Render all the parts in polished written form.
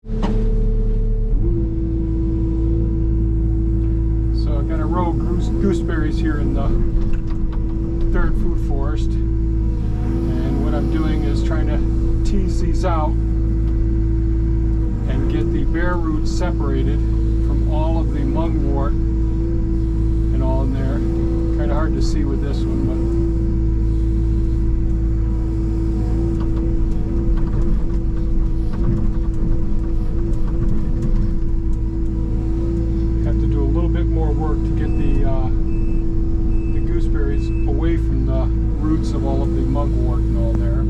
So I've got a row of gooseberries here in the third food forest, and what I'm doing is trying to tease these out and get the bare roots separated from all of the mugwort and all in there. Kind of hard to see with this one, but have to do a little bit more work to get the gooseberries away from the roots of all of the mugwort and all there.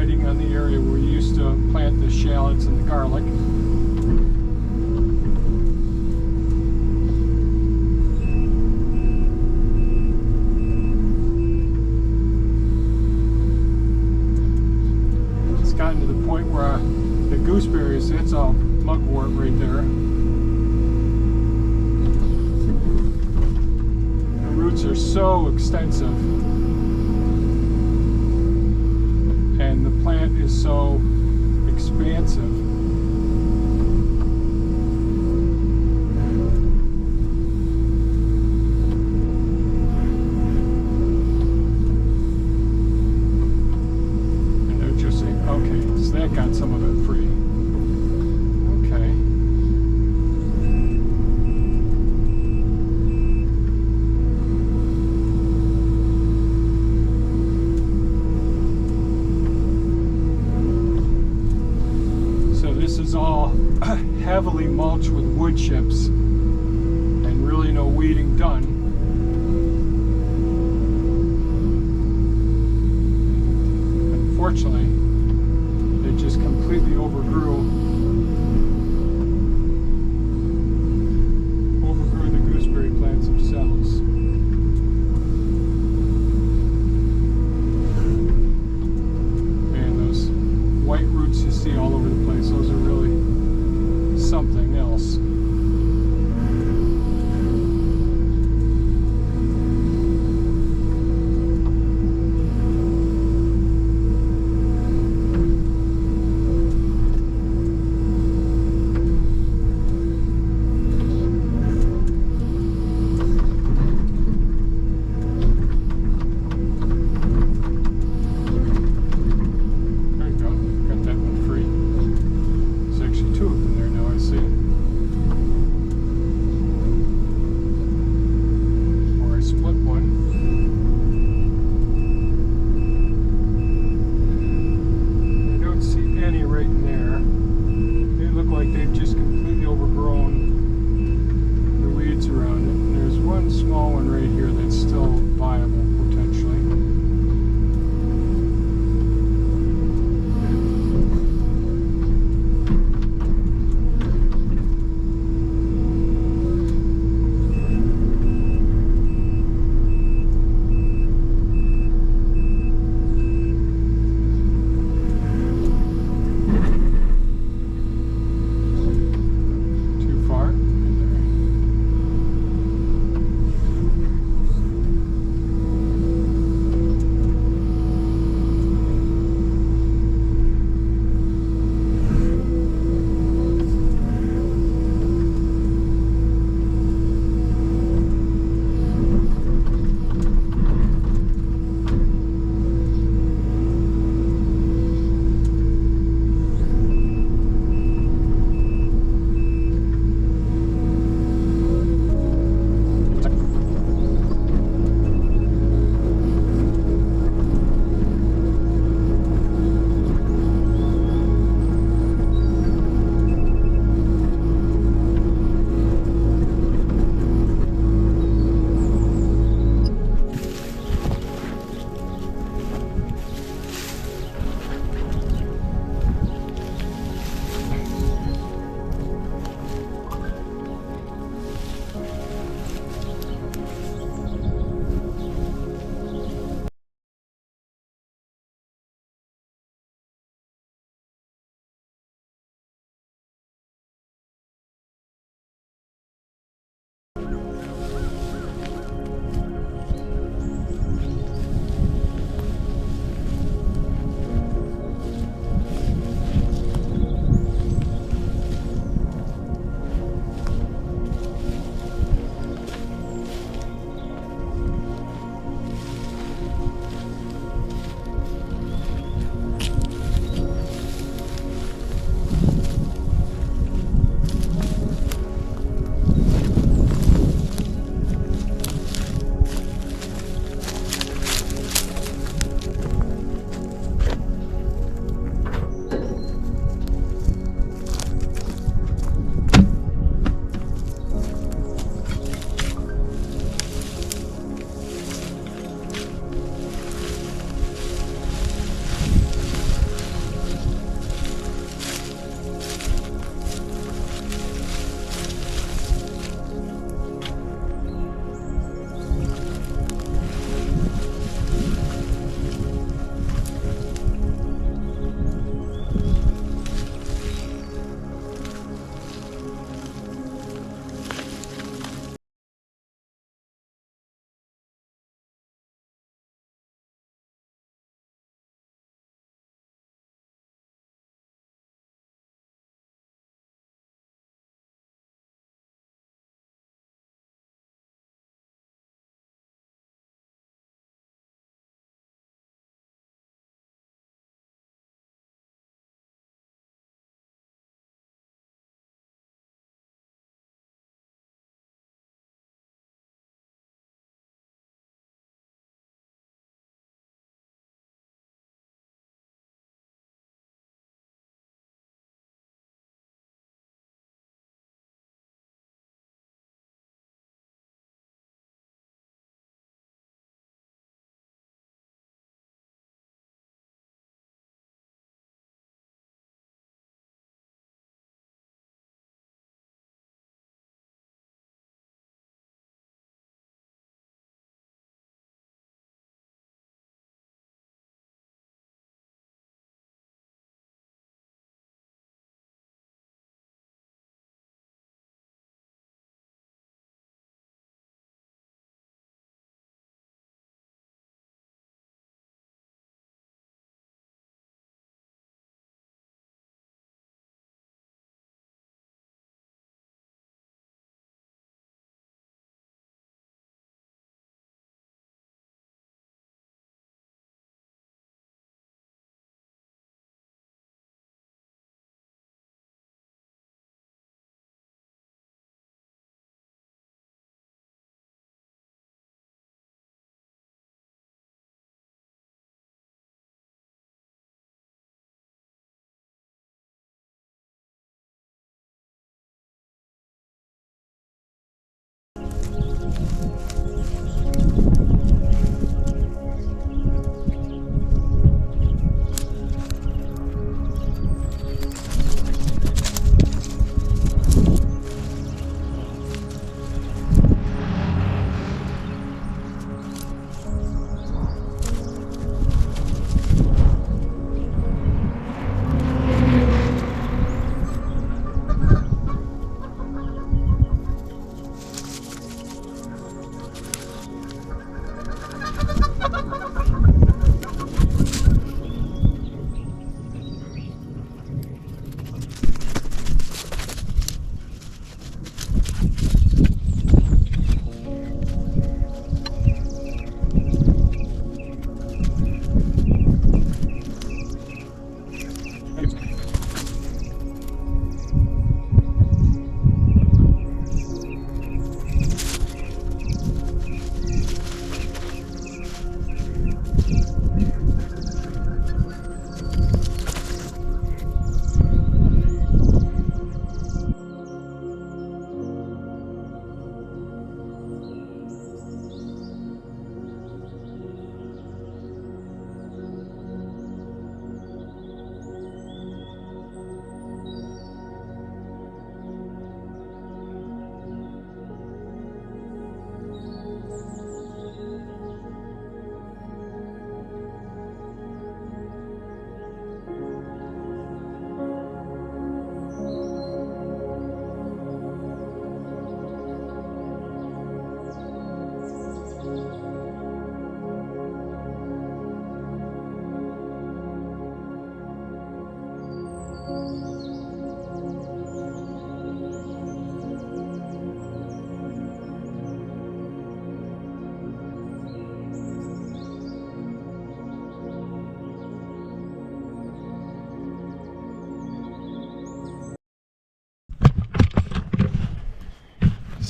On the area where we used to plant the shallots and the garlic. It's gotten to the point where the gooseberries, it's all mugwort right there. The roots are so extensive. And the plant is so expansive. And they're just saying, okay, so that got some of it free. Okay. This is all heavily mulched with wood chips and really no weeding done. Unfortunately, they just completely overgrew the gooseberry plants themselves. White roots you see all over the place, those are really something else.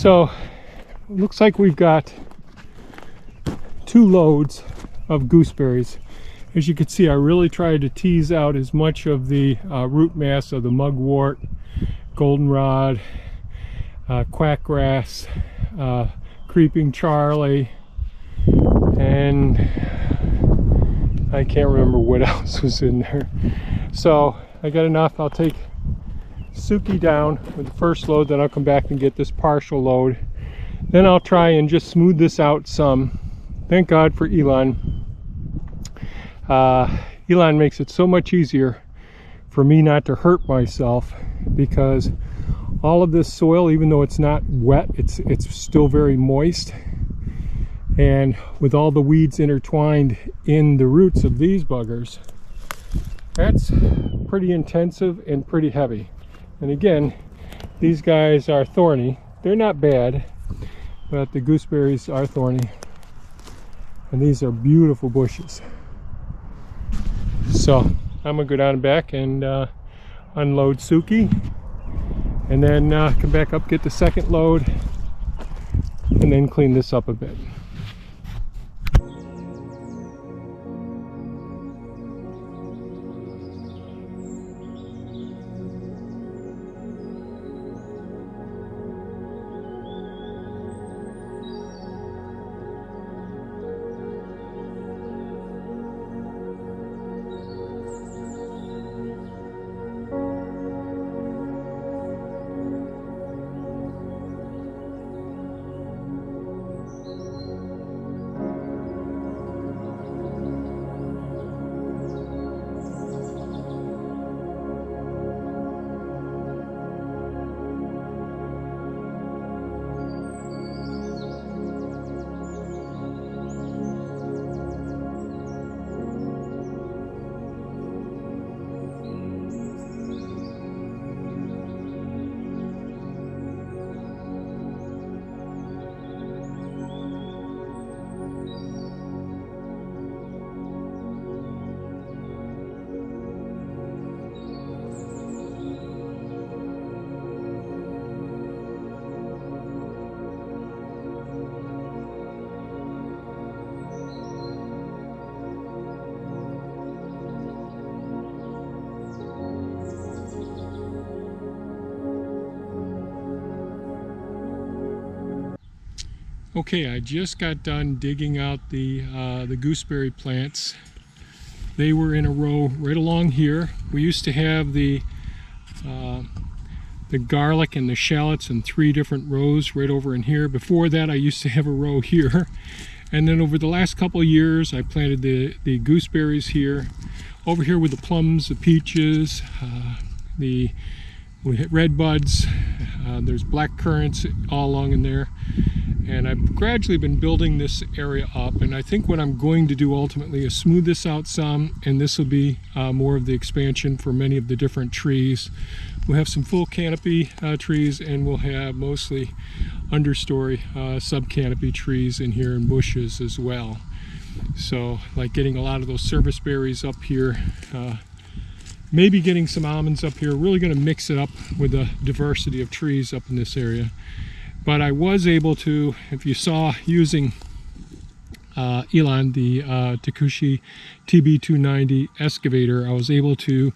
So looks like we've got 2 loads of gooseberries. As you can see, I really tried to tease out as much of the root mass of the mugwort, goldenrod, quackgrass, creeping Charlie, and I can't remember what else was in there. So I got enough. I'll take Suki down with the first load, then I'll come back and get this partial load. Then I'll try and just smooth this out some. Thank God for Elon. Elon makes it so much easier for me not to hurt myself, because all of this soil, even though it's not wet, it's still very moist, and with all the weeds intertwined in the roots of these buggers, that's pretty intensive and pretty heavy. And again, these guys are thorny. They're not bad, but the gooseberries are thorny, and these are beautiful bushes. So I'm gonna go down and back and unload Suki, and then come back up, get the second load, and then clean this up a bit. Okay, I just got done digging out the gooseberry plants. They were in a row right along here. We used to have the garlic and the shallots in 3 different rows right over in here. Before that, I used to have a row here. And then over the last couple of years, I planted the gooseberries here. Over here with the plums, the peaches, the red buds, there's black currants all along in there. And I've gradually been building this area up, and I think what I'm going to do ultimately is smooth this out some, and this will be more of the expansion for many of the different trees. We'll have some full canopy trees, and we'll have mostly understory sub-canopy trees in here and bushes as well. So like getting a lot of those service berries up here, maybe getting some almonds up here, really going to mix it up with the diversity of trees up in this area. But I was able to, if you saw using Elon, the Takushi TB290 excavator, I was able to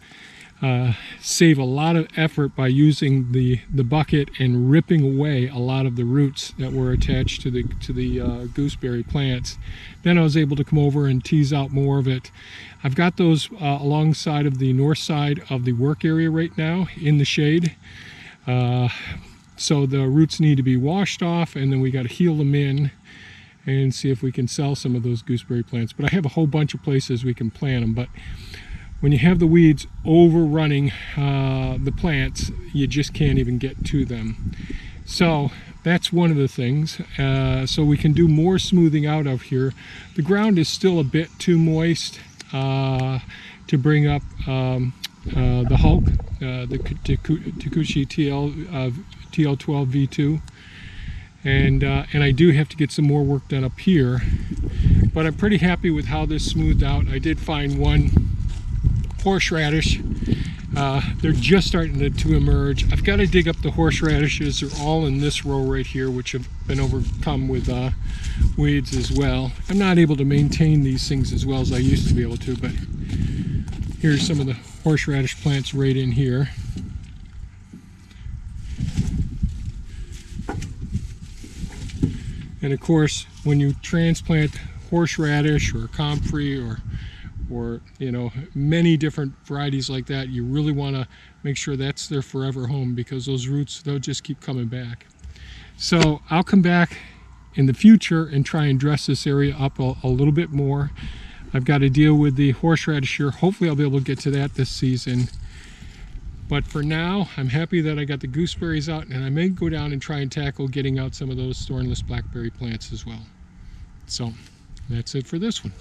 save a lot of effort by using the bucket and ripping away a lot of the roots that were attached to the gooseberry plants. Then I was able to come over and tease out more of it. I've got those alongside of the north side of the work area right now in the shade. So the roots need to be washed off, and then we got to heal them in and see if we can sell some of those gooseberry plants. But I have a whole bunch of places we can plant them. But when you have the weeds overrunning the plants, you just can't even get to them. So that's one of the things. So we can do more smoothing out of here. The ground is still a bit too moist to bring up the Hulk, the Takushi TL12 V2, and I do have to get some more work done up here, but I'm pretty happy with how this smoothed out. I did find one horseradish They're just starting to emerge. I've got to dig up the horseradishes. They're all in this row right here, which have been overcome with weeds as well. I'm not able to maintain these things as well as I used to be able to, but here's some of the horseradish plants right in here. And of course, when you transplant horseradish or comfrey or you know, many different varieties like that, you really want to make sure that's their forever home, because those roots, they'll just keep coming back. So I'll come back in the future and try and dress this area up a little bit more. I've got to deal with the horseradish here. Hopefully I'll be able to get to that this season. But for now, I'm happy that I got the gooseberries out, and I may go down and try and tackle getting out some of those thornless blackberry plants as well. So that's it for this one.